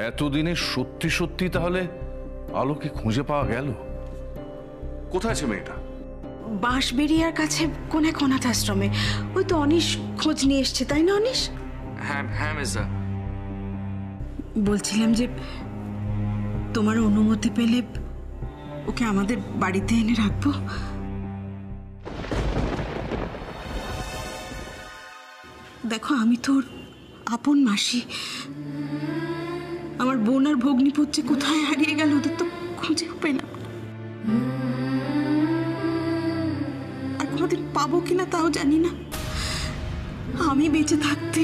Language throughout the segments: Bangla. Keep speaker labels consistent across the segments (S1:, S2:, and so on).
S1: এতদিনে সত্যি সত্যি তাহলে আলোকে খুঁজে পাওয়া গেল? কোথায় আছে মেয়েটা?
S2: বাঁশবেড়িয়ার কাছে কোন এক অনাথ আশ্রমে। ওই তো অনিশ খোঁজ নিয়ে এসছে, তাই না অনিশ?
S3: হ্যাঁ হ্যাঁ মির্জা।
S2: বলছিলাম যে তোমার অনুমতি পেলে ওকে আমাদের বাড়িতে এনে রাখবো। দেখো, আমি তোর আপন মাসি। আমার বোন আর ভগ্নিপতি যে কোথায় হারিয়ে গেল, ওদের তো খুঁজেও পেলাম। আর কোনোদিন পাবো কিনা তাও জানি না। আমি বেঁচে থাকতে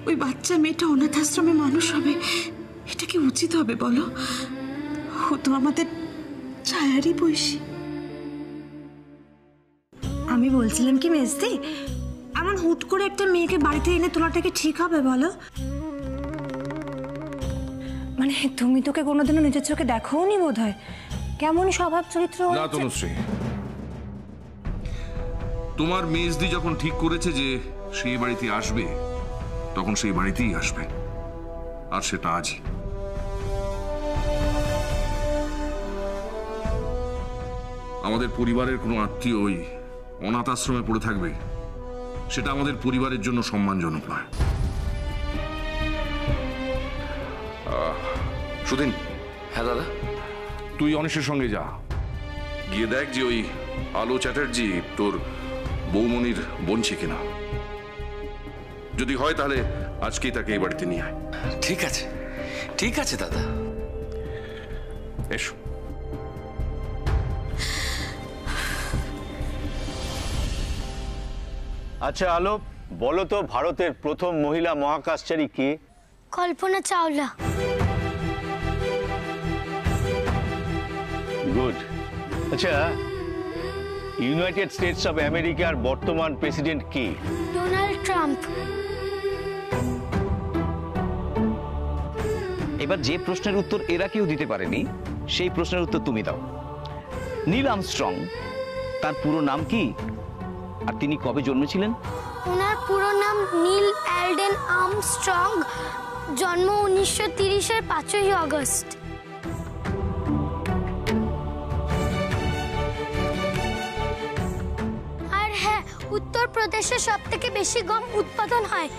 S2: ওই বাচ্চা মেয়েটা অনাথ আশ্রমে মানুষ হবে, এটা কি উচিত হবে বলো? ও তো আমাদের ছায়ারই বয়সী।
S4: আমি বলছিলাম কি মেজদি, এমন হুট করে একটা মেয়েকে বাড়িতে এনে তোলাটা কি ঠিক হবে বলো? মানে তুমি তোকে কোনোদিনও নিজের চোখে দেখোনি বোধ হয়। কেমন স্বভাব চরিত্র।
S1: না তনুশ্রী, তোমার মেজদি যখন ঠিক করেছে যে সেই বাড়িতে আসবে, তখন সেই বাড়িতেই আসবে, আর সেটা আজই। আমাদের পরিবারের কোনো আত্মীয় ওই অনাথ আশ্রমে পড়ে থাকবে, সেটা আমাদের পরিবারের জন্য সম্মানজনক নয়। সুদিন।
S3: হ্যাঁ দাদা।
S1: তুই অনিশের সঙ্গে যা, গিয়ে দেখ যে ওই আলো চ্যাটার্জি তোর বৌমনির বোনছে কিনা। যদি হয় তাহলে আজকেই তাকে এই বাড়িতে নিয়ে আয়।
S3: ঠিক আছে, ঠিক আছে দাদা।
S1: এসো।
S5: আচ্ছা আলো, বলো তো ভারতের প্রথম মহিলা মহাকাশচারী কে?
S6: কল্পনা চাওলা।
S5: গুড। আচ্ছা, ইউনাইটেড স্টেটস অফ আমেরিকার বর্তমান প্রেসিডেন্ট কে?
S6: Donald Trump.
S7: এবার যে প্রশ্নের উত্তর এরা কেউ দিতে পারেনি, সেই প্রশ্নের উত্তর তুমি দাও। নীল আর্মস্ট্রং, তার পুরো নাম কি আর তিনি কবে জন্মেছিলেন?
S6: ওনার পুরো নাম নীল অ্যালডেন আর্মস্ট্রং। জন্ম 1930-এর 5ই আগস্ট। আর হ্যাঁ, উত্তরপ্রদেশে সবথেকে বেশি গম উৎপাদন হয়।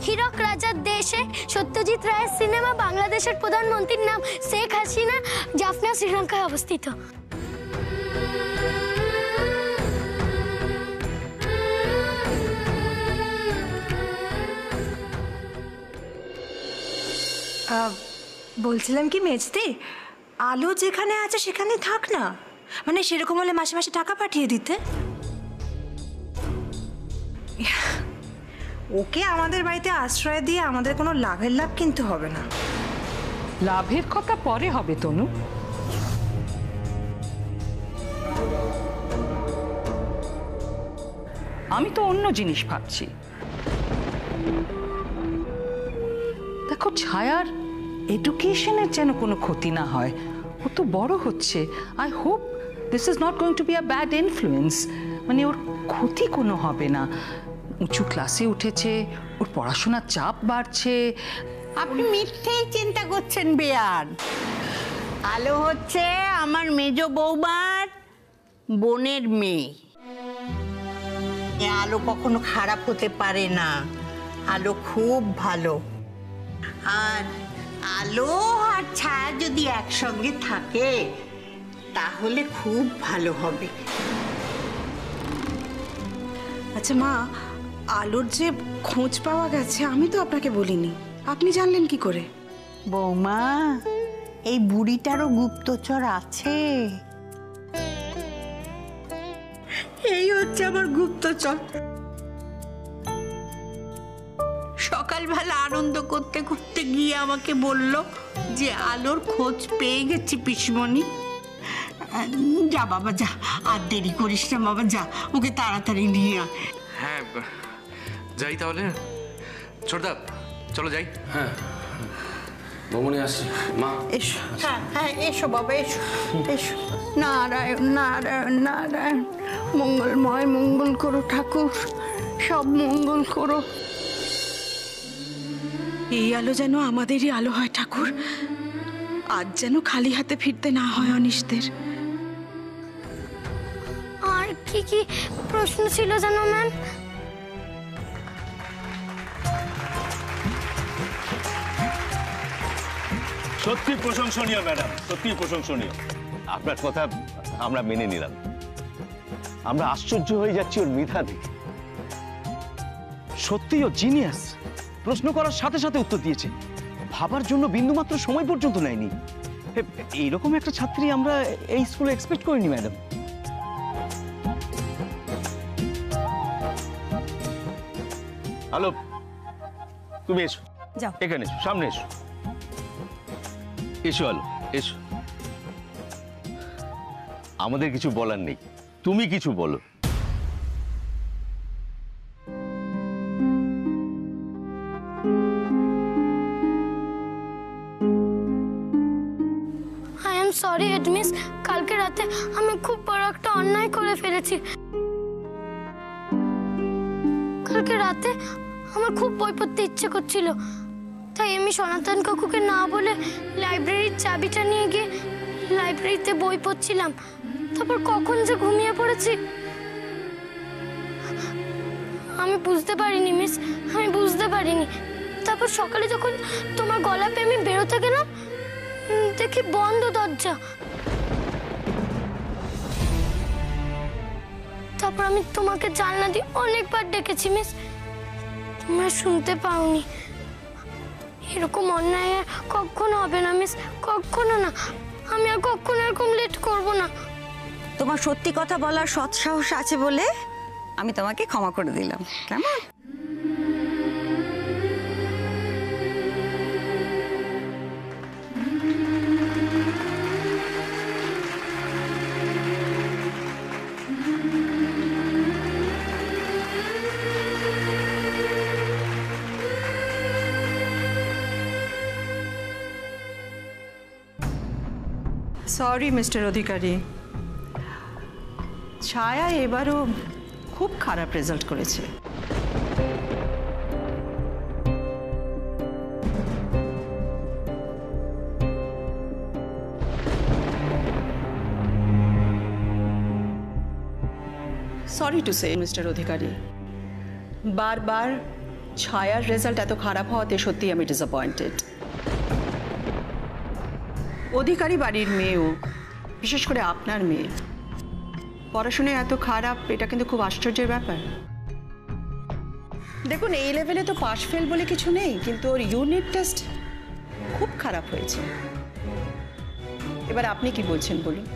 S6: হীরক রাজার দেশে সত্যজিৎ রায়ের সিনেমা বাংলাদেশের প্রধানমন্ত্রীর নাম শেখ হাসিনা। জাফনা শ্রীলঙ্কায় অবস্থিত।
S4: বলছিলাম কি মেজদি, আলো যেখানে আছে সেখানে থাক না। মানে সেরকম হলে মাসে মাসে টাকা পাঠিয়ে দিতে। ওকে আমাদের বাড়িতে আশ্রয় দিয়ে আমাদের কোনো লাভের লাভ কিন্তু হবে না।
S8: লাভের কথা পরে হবে তনু। আমি তো অন্য জিনিস ভাবছি। দেখো, ছায়ার এডুকেশনের যেন কোনো ক্ষতি না হয়। ও তো বড় হচ্ছে। I hope this is not going to be a bad influence. মানে ওর ক্ষতি কোনো হবে না। উঁচু ক্লাসে উঠেছে, ওর পড়াশোনার চাপ বাড়ছে।
S9: আপনি মিথ্যেই চিন্তা করছেন বেয়ান। আলো হচ্ছে আমার মেজ বৌমার বোনের মেয়ে। আলো কখনো খারাপ হতে পারে না। আলো খুব ভালো। আর আলো আর ছায়া যদি একসঙ্গে থাকে তাহলে খুব ভালো হবে।
S2: আচ্ছা মা, আলোর যে খোঁজ পাওয়া গেছে আমি তো আপনাকে বলিনি, আপনি জানলেন কি করে?
S9: বৌমা, এই বুড়িটারও গুপ্তচর আছে। এই হচ্ছে আমার গুপ্তচর। সকালবেলা আনন্দ করতে করতে গিয়ে আমাকে বলল যে আলোর খোঁজ পেয়ে গেছি পিসমণি। যা বাবা যা, আর দেরি করিস না বাবা, যা ওকে তাড়াতাড়ি নিয়ে আয়।
S3: হ্যাঁ যাই তাহলে। ছোটদা চলো যাই।
S10: হ্যাঁ বৌমনি আসছি মা।
S9: এসো। হ্যাঁ হ্যাঁ এসো বাবা, এসো এসো। নারায়ণ নারায়ণ নারায়ণ। মঙ্গলময় মঙ্গল করো ঠাকুর, সব মঙ্গল করো।
S2: এই আলো যেন আমাদেরই আলো হয় ঠাকুর, আজ যেন খালি হাতে ফিরতে না হয় অনিশদের।
S6: আর কি কি প্রশ্ন ছিল জানো ম্যাম?
S5: সত্যি প্রশংসনীয় ম্যাডাম, সত্যি প্রশংসনীয়। আপনার কথা আমরা মেনে নিলাম। আমরা আশ্চর্য হয়ে যাচ্ছি ওর মেধা দেখে। সত্যি ও জিনিয়াস। প্রশ্ন করার সাথে সাথে উত্তর দিয়েছে, ভাবার জন্য বিন্দুমাত্র সময় পর্যন্ত নেয়নি। এইরকম একটা ছাত্রী আমরা এই স্কুলে এক্সপেক্ট করিনি ম্যাডাম। হ্যালো, তুমি এসো,
S4: যাও।
S5: এখানে এসো, সামনে এসো। এসো আলো, এসো। আমাদের কিছু বলার নেই, তুমি কিছু বলো।
S6: I am sorry head miss, কালকে রাতে আমি খুব বড় একটা অন্যায় করে ফেলেছি। কালকে রাতে আমার খুব বই পড়তে ইচ্ছে করছিল, তাই আমি সনাতন কাকুকে না বলে লাইব্রেরির চাবিটা নিয়ে গিয়ে লাইব্রেরিতে বই পড়ছিলাম। তারপর কখন যে ঘুমিয়ে পড়েছি আমি বুঝতে পারিনি মিস, আমি বুঝতে পারিনি। তারপর সকালে যখন তোমার গলা পেয়ে আমি বেরোতে গেলাম, দেখি বন্ধ দরজা। তারপর আমি তোমাকে জানলা দিয়ে অনেকবার ডেকেছি মিস, তোমরা শুনতে পাওনি। এরকম অন্যায় আর কখনো হবে না মিস, কখনো না। আমি আর কখনো এরকম লেট করব না।
S4: তোমার সত্যি কথা বলার সৎ সাহস আছে বলে আমি তোমাকে ক্ষমা করে দিলাম, কেমন?
S11: সরি মিস্টার অধিকারী, ছায়া এবারও খুব খারাপ রেজাল্ট করেছে। সরি টু সে মিস্টার অধিকারী, বারবার ছায়ার রেজাল্ট এত খারাপ হওয়াতে সত্যি আমি ডিসঅ্যাপয়েন্টেড। অধিকারী বাড়ির মেয়েও, বিশেষ করে আপনার মেয়ে, পড়াশোনায় এত খারাপ, এটা কিন্তু খুব আশ্চর্যের ব্যাপার। দেখুন, এই লেভেলে তো পাস ফেল বলে কিছু নেই, কিন্তু ওর ইউনিট টেস্ট খুব খারাপ হয়েছে। এবার আপনি কি বলছেন বলুন,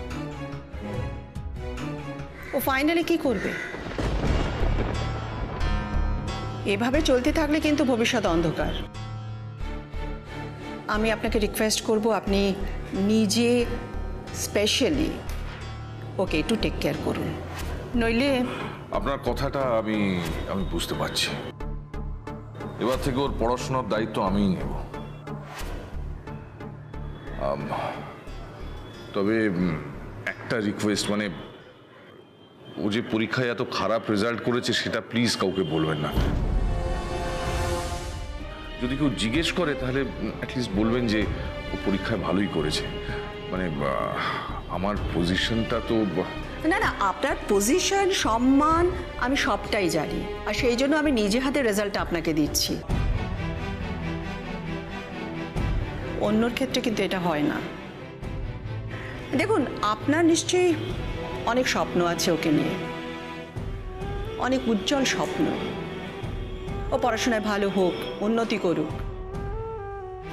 S11: ও ফাইনালি কি করবে? এভাবে চলতে থাকলে কিন্তু ভবিষ্যৎ অন্ধকার। আমি আপনাকে রিকোয়েস্ট করব, আপনি নিজে স্পেশালি ওকে একটু টেক কেয়ার করুন, নইলে।
S1: আপনার কথাটা আমি বুঝতে পারছি। এবার থেকে ওর পড়াশোনার দায়িত্ব আমিই নেব। তবে একটা রিকোয়েস্ট, মানে ও যে পরীক্ষায় এত খারাপ রেজাল্ট করেছে সেটা প্লিজ কাউকে বলবেন না। যদি কেউ জিজ্ঞেস করে তাহলে অ্যাটলিস্ট বলবেন যে ও পরীক্ষায় ভালোই করেছে। মানে আমার পজিশনটা তো।
S11: না না, আপনার পজিশন, সম্মান আমি সবটাই জানি, আর সেই জন্য আমি নিজে হাতে রেজাল্টটা আপনাকে দিচ্ছি। অন্যর ক্ষেত্রে কিন্তু এটা হয় না। দেখুন, আপনার নিশ্চয়ই অনেক স্বপ্ন আছে ওকে নিয়ে, অনেক উজ্জ্বল স্বপ্ন। ও পড়াশোনায় ভালো হোক, উন্নতি করুক,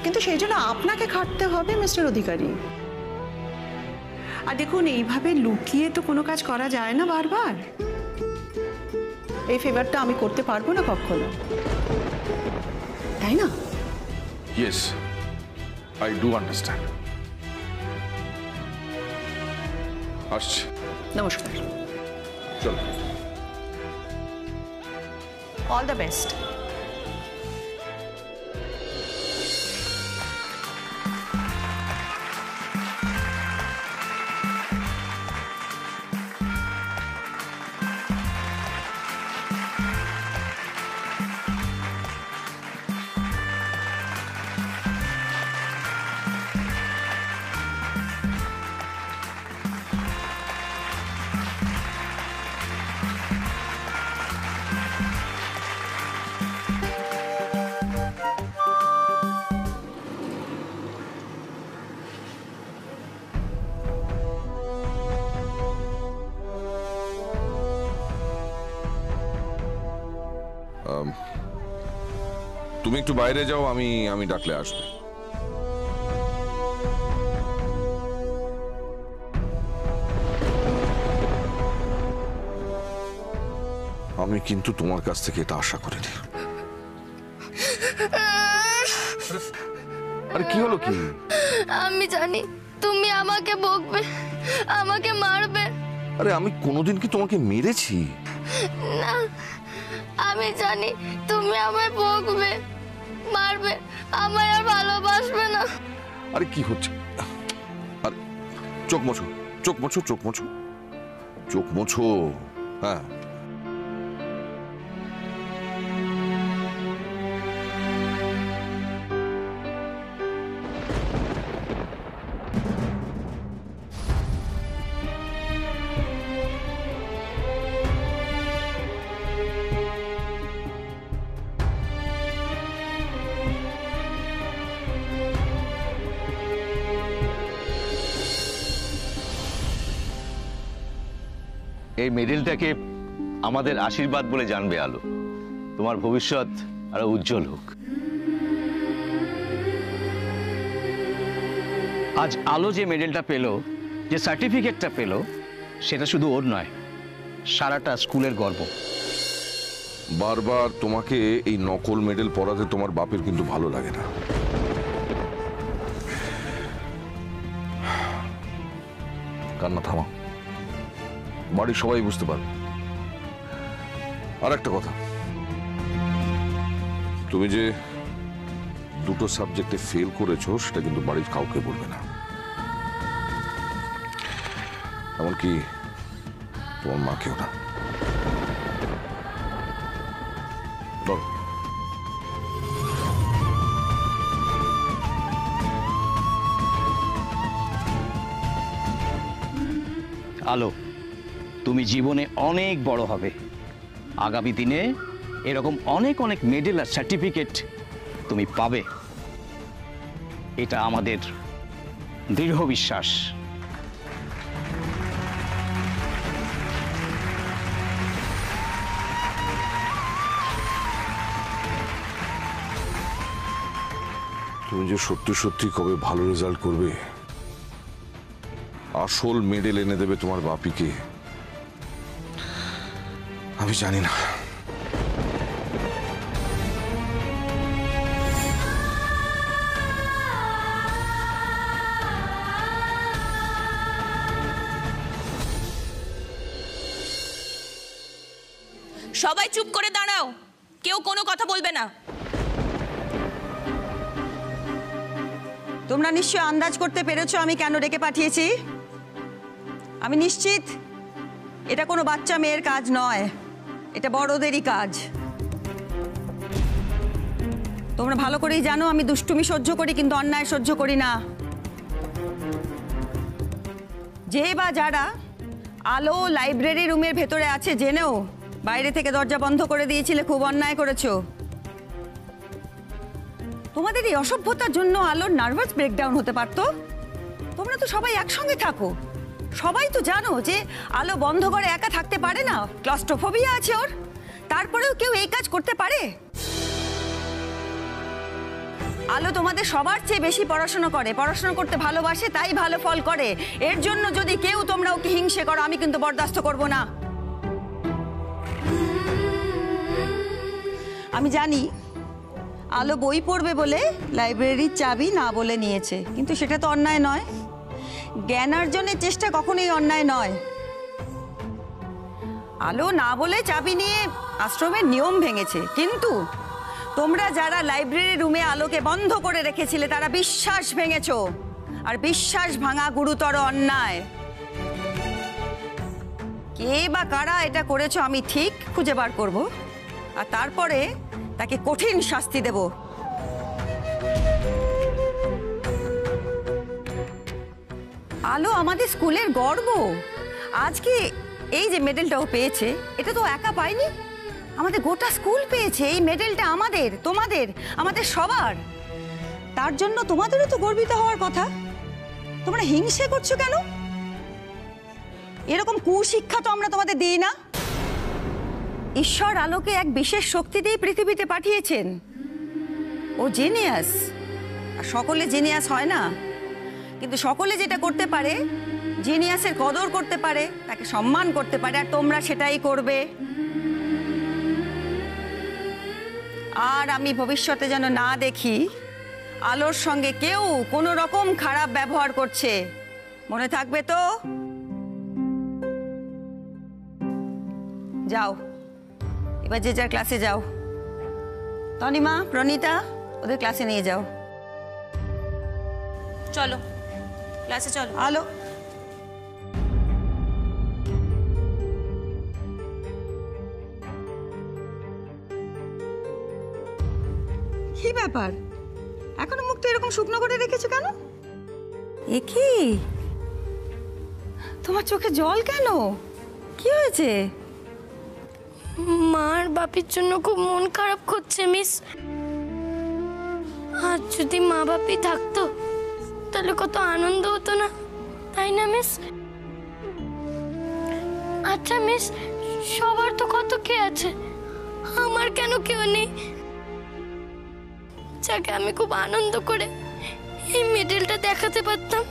S11: কিন্তু সেই জন্য আপনাকে খাটতে হবে মিস্টার অধিকারী। আর দেখুন, এইভাবে লুকিয়ে তো কোনো কাজ করা যায় না বারবার। এই ফেভারটা আমি করতে পারবো না কখনো, তাই না?
S1: Yes, I do understand. আসছি।
S11: নমস্কার।
S1: চলো।
S11: All the best.
S1: তুমি একটু বাইরে যাও, আমি ডাকলে আসবে। আমি কিন্তু তোমার কাছ থেকে এটা আশা করিনি। আরে কি হলো কি?
S6: আমি জানি তুমি আমাকে বকবে, আমাকে মারবে।
S1: আরে আমি কোনোদিন কি তোমাকে মেরেছি?
S6: না, আমি জানি তুমি আমায় বকবে, মারবে, আমায় আর ভালোবাসবে না।
S1: আরে কি হচ্ছে? আরে চোখ মোছো, চোখ মোছো, চোখ মোছো, চোখ মোছো। হ্যাঁ,
S7: এই মেডেলটাকে আমাদের আশীর্বাদ বলে জানবে আলো। তোমার ভবিষ্যৎ আরো উজ্জ্বল হোক। আজ আলো যে মেডেলটা পেল, যে সার্টিফিকেটটা পেল, সেটা শুধু ওর নয়, সারাটা স্কুলের গর্ব।
S1: বারবার তোমাকে এই নকল মেডেল পরাতে তোমার বাপের কিন্তু ভালো লাগে না। কান্না থামা, বাড়ির সবাই বুঝতে পারবে। আর একটা কথা, তুমি যে দুটো সাবজেক্টে ফেল করেছো সেটা কিন্তু বাড়ির কাউকে বলবে না, এমনকি তোমার মাকেও না। ধরো।
S7: আলো, তুমি জীবনে অনেক বড় হবে। আগামী দিনে এরকম অনেক অনেক মেডেল আর সার্টিফিকেট তুমি পাবে, এটা আমাদের দৃঢ় বিশ্বাস।
S1: তুমি যে সত্যি সত্যি কবে ভালো রেজাল্ট করবে, আসল মেডেল এনে দেবে তোমার বাপিকে, আমি জানি না।
S2: সবাই চুপ করে দাঁড়াও, কেউ কোনো কথা বলবে না।
S11: তোমরা নিশ্চয় আন্দাজ করতে পেরেছো আমি কেন ডেকে পাঠিয়েছি। আমি নিশ্চিত এটা কোনো বাচ্চা মেয়ের কাজ নয়, এটা বড়দেরই কাজ। তোমরা ভালো করেই জানো আমি দুষ্টুমি সহ্য করি, কিন্তু অন্যায় সহ্য করি না। যে বা যারা আলো লাইব্রেরি রুমের ভেতরে আছে জেনেও বাইরে থেকে দরজা বন্ধ করে দিয়েছিলে, খুব অন্যায় করেছো। তোমাদের এই অসভ্যতার জন্য আলোর নার্ভাস ব্রেকডাউন হতে পারতো। তোমরা তো সবাই একসঙ্গে থাকো, সবাই তো জানো যে আলো বন্ধ করে একা থাকতে পারে না, ক্লস্ট্রোফোবিয়া আছে ওর। তারপরেও কেউ এই কাজ করতে পারে? আলো তোমাদের সবার চেয়ে বেশি পড়াশোনা করে, পড়াশোনা করতে ভালোবাসে, তাই ভালো ফল করে। এর জন্য যদি কেউ তোমরা ওকে হিংসে করো, আমি কিন্তু বরদাস্ত করব না। আমি জানি আলো বই পড়বে বলে লাইব্রেরির চাবি না বলে নিয়েছে, কিন্তু সেটা তো অন্যায় নয়। জ্ঞানার্জনের চেষ্টা কখনোই অন্যায় নয়। আলো না বলে চাবি নিয়ে আশ্রমের নিয়ম ভেঙেছে, কিন্তু তোমরা যারা লাইব্রেরি রুমে আলোকে বন্ধ করে রেখেছিলে তারা বিশ্বাস ভেঙেছো, আর বিশ্বাস ভাঙা গুরুতর অন্যায়। কে বা কারা এটা করেছো আমি ঠিক খুঁজে বার করব, আর তারপরে তাকে কঠিন শাস্তি দেব। আলো আমাদের স্কুলের গর্ব। আজকে এই যে মেডেলটাও পেয়েছে, এটা তো একা পায়নি, আমাদের গোটা স্কুল পেয়েছে। এই মেডেলটা আমাদের, তোমাদের, আমাদের সবার। তার জন্য তোমাদেরও তো গর্বিত হওয়ার কথা। তোমরা হিংসে করছো কেন? এরকম কুশিক্ষা তো আমরা তোমাদের দিই না। ঈশ্বর আলোকে এক বিশেষ শক্তি দিয়ে পৃথিবীতে পাঠিয়েছেন। ও জেনিয়াস, আর সকলে জেনিয়াস হয় না, কিন্তু সকলে যেটা করতে পারে, জিনিয়াসের কদর করতে পারে, তাকে সম্মান করতে পারে, আর তোমরা সেটাই করবে। আর আমি ভবিষ্যতে যেন না দেখি আলোর সঙ্গে কেউ কোনো রকম খারাপ ব্যবহার করছে, মনে থাকবে তো? যাও, এবার যে যার ক্লাসে যাও। তনিমা, প্রণীতা, ওদের ক্লাসে নিয়ে যাও।
S4: চলো ক্লাসে চলো।
S11: আলো, কি ব্যাপার, এখনো মুখটা এরকম শুকনো করে রেখেছো কেন? এ কি, তোমার চোখে জল কেন? কি হয়েছে?
S6: মার বাপির জন্য খুব মন খারাপ করছে মিস। আর যদি মা বাপি থাকতো তাহলে কত আনন্দ হতো না, তাই না মিস? আচ্ছা মিস, সবার তো কত কে আছে, আমার কেন কেউ নেই যাকে আমি খুব আনন্দ করে এই মেডেলটা দেখাতে পারতাম?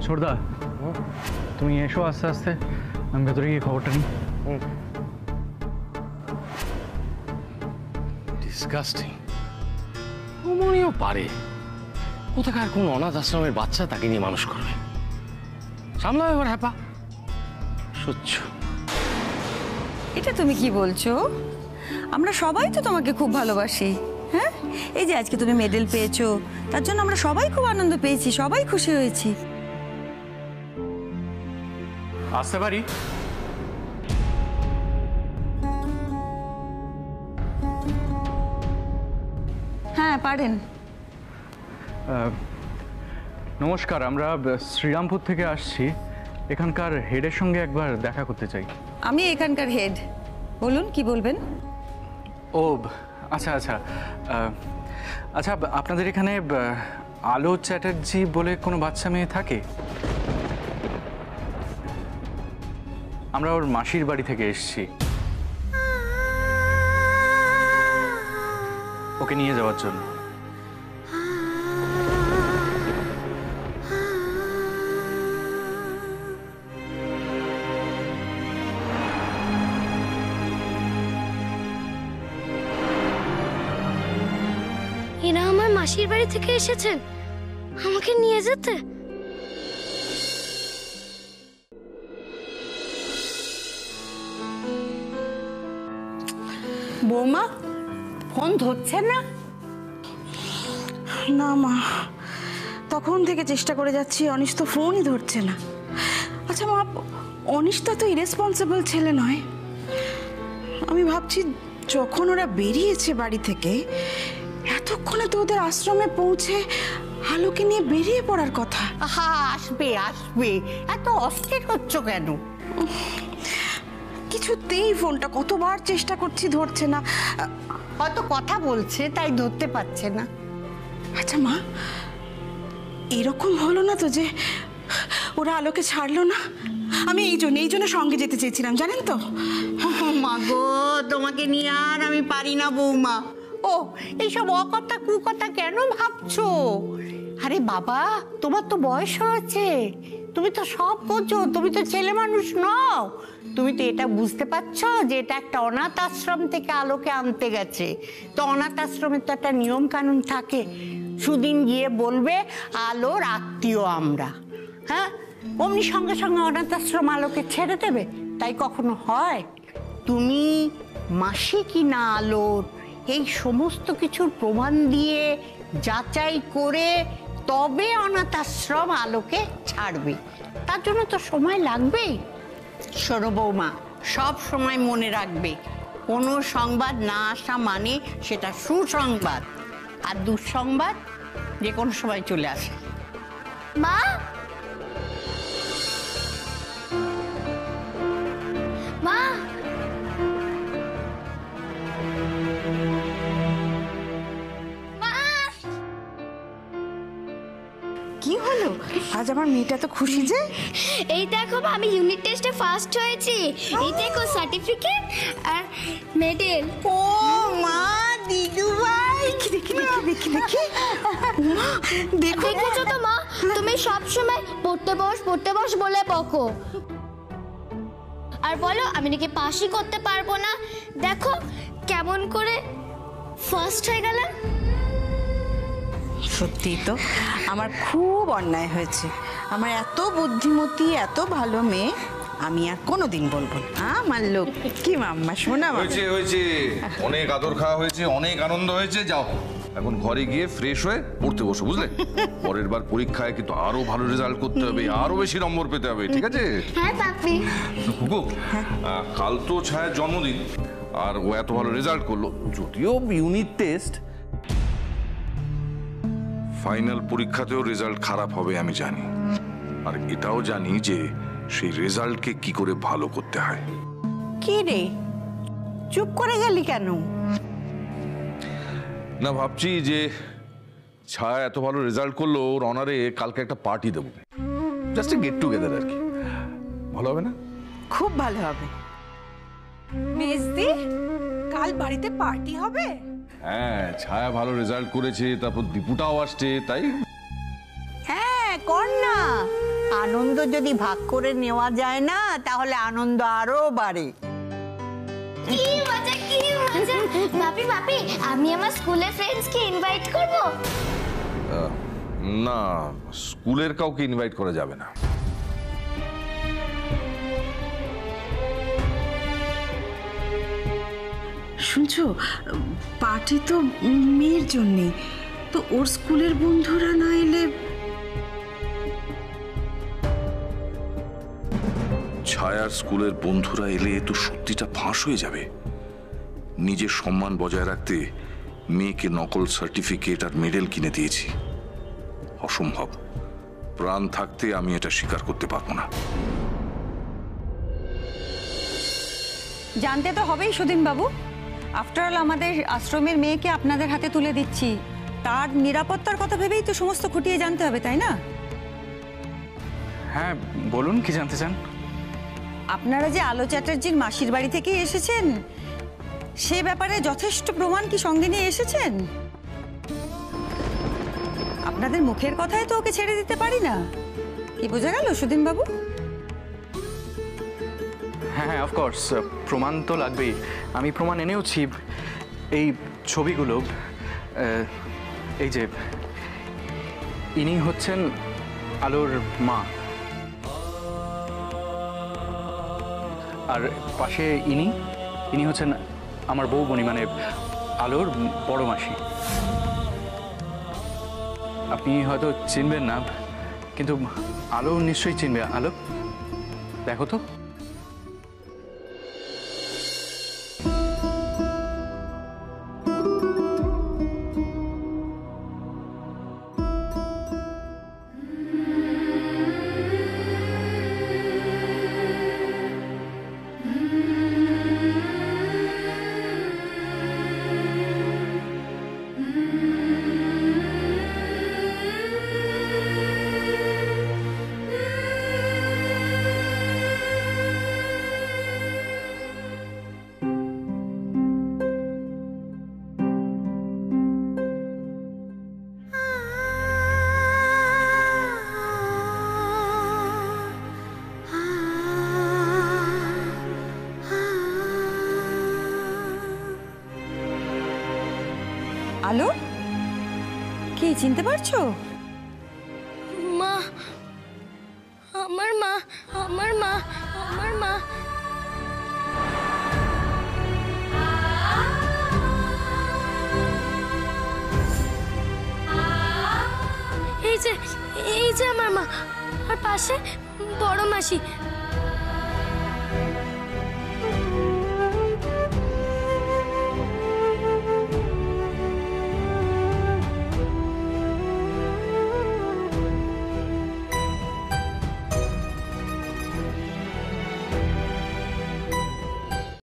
S5: ছোটদা, তুমি এসো আস্তে আস্তে, আমি ভেতরে গিয়ে খবরটা নিই।
S10: ডিসগাস্টিং। মনেও পারে কোথাকার কোন অনাথ আশ্রমের বাচ্চা তাকে নিয়ে মানুষ করবে। সামলাও এবার হ্যাপা। সহ্য।
S11: এটা তুমি কি বলছো? আমরা সবাই তো তোমাকে খুব ভালোবাসি। হ্যাঁ, এই যে আজকে তুমি মেডেল পেয়েছো, তার জন্য আমরা সবাই খুব আনন্দ পেয়েছি, সবাই খুশি হয়েছি।
S5: আসতে পারি?
S11: হ্যাঁ, পারেন।
S5: নমস্কার, আমরা শ্রীরামপুর থেকে আসছি, এখানকার হেডের সঙ্গে একবার দেখা করতে চাই।
S11: আমি এখানকার হেড, বলুন কি বলবেন?
S5: ও আচ্ছা আচ্ছা, আচ্ছা আপনাদের এখানে আলো চ্যাটার্জি বলে কোনো বাচ্চা মেয়ে থাকে? আমরা ওর মাসির বাড়ি থেকে এসেছি, ওকে নিয়ে যাওয়ার জন্য।
S6: এরা আমার মাসির বাড়ি থেকে এসেছেন আমাকে নিয়ে যেতে?
S9: বৌমা, ফোন ধরছে না?
S2: না মা, তখন থেকে চেষ্টা করে যাচ্ছি, অনিশ তো ফোনই ধরছে না। আচ্ছা মা, অনিশটা তো ইরেসপন্সিবল ছেলে নয়। আমি ভাবছি যখন ওরা বেরিয়েছে বাড়ি থেকে, এতক্ষণে তো ওদের আশ্রমে পৌঁছে আলোকে নিয়ে বেরিয়ে পড়ার কথা।
S9: আহা, আসবে আসবে, এত অস্থির হচ্ছ কেন?
S2: কিছুতেই ফোনটা কতবার চেষ্টা করছি, ধরছে না।
S9: হয়তো কথা বলছে তাই ধরতে পারছে না।
S2: আচ্ছা মা, এরকম হলো না তো যে ওরা আলোকে ছাড়লো না? আমি এই জন্য সঙ্গে যেতে চেয়েছিলাম, জানেন তো?
S9: মা গো, তোমাকে নিয়ে আর আমি পারি না বৌমা। ও, এইসব অকথা কুকথা কেন ভাবছো? আরে বাবা, তোমার তো বয়স হয়েছে, তুমি তো সব বোঝো, তুমি তো ছেলে মানুষ নও। তুমি তো এটা বুঝতে পারছো যে এটা একটা অনাথ আশ্রম থেকে আলোকে আনতে গেছে। তো অনাথ আশ্রমের তো একটা নিয়ম কানুন থাকে, সুদিন গিয়ে বলবে আলোর আত্মীয় আমরা। হ্যাঁ, অমনি সঙ্গে সঙ্গে অনাথ আশ্রম আলোকে ছেড়ে দেবে? তাই কখনো হয়? তুমি মাসি কি না আলোর, এই সমস্ত কিছুর প্রমাণ দিয়ে যাচাই করে তবে অনাথ আশ্রম আলোকে ছাড়বে। তার জন্য তো সময় লাগবেই। শোনো বৌমা, সব সময় মনে রাখবে, কোনো সংবাদ না আসা মানে সেটা সুসংবাদ, আর দুঃসংবাদ যে কোনো সময় চলে আসে।
S6: মা,
S4: আজ আমার মেয়েটা তো খুশি যে।
S6: এই দেখো আমি ইউনিট টেস্টে ফার্স্ট হয়েছি। এই দেখো সার্টিফিকেট আর মেডেল।
S9: ও মা, দিদু ভাই,
S4: দেখি দেখি দেখি দেখি দেখো,
S6: দেখেছো তো মা, তুমি সব সময় পড়তে বস বলে বকো আর বলো আমি নাকি পাসই করতে পারবো না। দেখো কেমন করে ফার্স্ট হয়ে গেলাম।
S11: সত্যি তো আমার খুব অন্যায় হয়েছে। আমার এত বুদ্ধিমতী, এত ভালো মেয়ে আমি আর কোনোদিন বলবো না। আমার লোক কি মাম্মা, শোনা
S1: হয়েছে হয়েছে, অনেক আদর খাওয়া হয়েছে, অনেক আনন্দ হয়েছে। যাও এখন ঘরে গিয়ে ফ্রেশ হয়ে পড়তে বসো, বুঝলে? পরের বার পরীক্ষায় কিন্তু আরো ভালো রেজাল্ট করতে হবে, আরো বেশি নম্বর পেতে হবে, ঠিক আছে?
S6: হ্যাঁ পাপি।
S1: হুকু, কাল তো ছায়ার জন্মদিন, আর ও এত ভালো রেজাল্ট করলো, যদিও ইউনিট টেস্ট, ফাইনাল পরীক্ষাতেও রেজাল্ট খারাপ হবে আমি জানি। আর এটাও জানি যে সেই রেজাল্টকে কি করে ভালো করতে হয়।
S11: কি রে, চুপ করে গেলি কেন?
S1: না, ভাবছি যে ছায়া এত ভালো রেজাল্ট করলো, ওর অনারে কালকে একটা পার্টি দেবো, জাস্ট গেট টুগেদার আর কি। ভালো হবে না?
S11: খুব ভালো হবে।
S4: মেজদি, কাল বাড়িতে পার্টি হবে?
S1: হ্যাঁ, ছায়া ভালো রেজাল্ট করেছে, তারপর দীপুটাও আসছে, তাই
S11: হ্যাঁ, কর না। আনন্দ যদি ভাগ করে নেওয়া যায় না, তাহলে আনন্দ আরো বাড়ে।
S6: কি মজা কি মজা। পাপি আমি আমার স্কুলের ফ্রেন্ডসকে ইনভাইট করব।
S1: না, স্কুলের কাউকে ইনভাইট করা যাবে না।
S2: শুনছো, পার্টি তো মেয়ের জন্যে, তো ওর স্কুলের বন্ধুরা না এলে।
S1: ছায়ার স্কুলের বন্ধুরা এলে তো সত্যিটা ফাঁস হয়ে যাবে। নিজের সম্মান বজায় রাখতে মেয়েকে নকল সার্টিফিকেট আর মেডেল কিনে দিয়েছি। অসম্ভব, প্রাণ থাকতে আমি এটা স্বীকার করতে পারবো না।
S11: জানতে তো হবেই সুদিন বাবু, আফটার অল আমাদের আশ্রমের মেয়েকে আপনাদের হাতে তুলে দিচ্ছি, তার নিরাপত্তার কথা ভেবেই তো সমস্ত খুঁটিয়ে জানতে হবে, তাই না?
S5: হ্যাঁ বলুন, কি জানতে চান?
S11: আপনারা যে আলো চ্যাটার্জির মাসির বাড়ি থেকে এসেছেন, সে ব্যাপারে যথেষ্ট প্রমাণ কি সঙ্গে নিয়ে এসেছেন? আপনাদের মুখের কথায় তো ওকে ছেড়ে দিতে পারি না, কি বোঝা গেল সুদিন বাবু?
S5: হ্যাঁ হ্যাঁ, অফকোর্স, প্রমাণ তো লাগবেই। আমি প্রমাণ এনেওছি। এই ছবিগুলো, এই যে ইনি হচ্ছেন আলোর মা, আর পাশে ইনি হচ্ছেন আমার বউমণি, মানে আলোর বড় মাসি। আপনি হয়তো চিনবেন না, কিন্তু আলো নিশ্চয়ই চিনবে। আলো, দেখো তো।
S11: আলো, কি চিনতে পারছো?
S6: মা, আমার মা, আমার মা, আমার মা। এই যে আমার মা, আর পাশে বড় মাসি।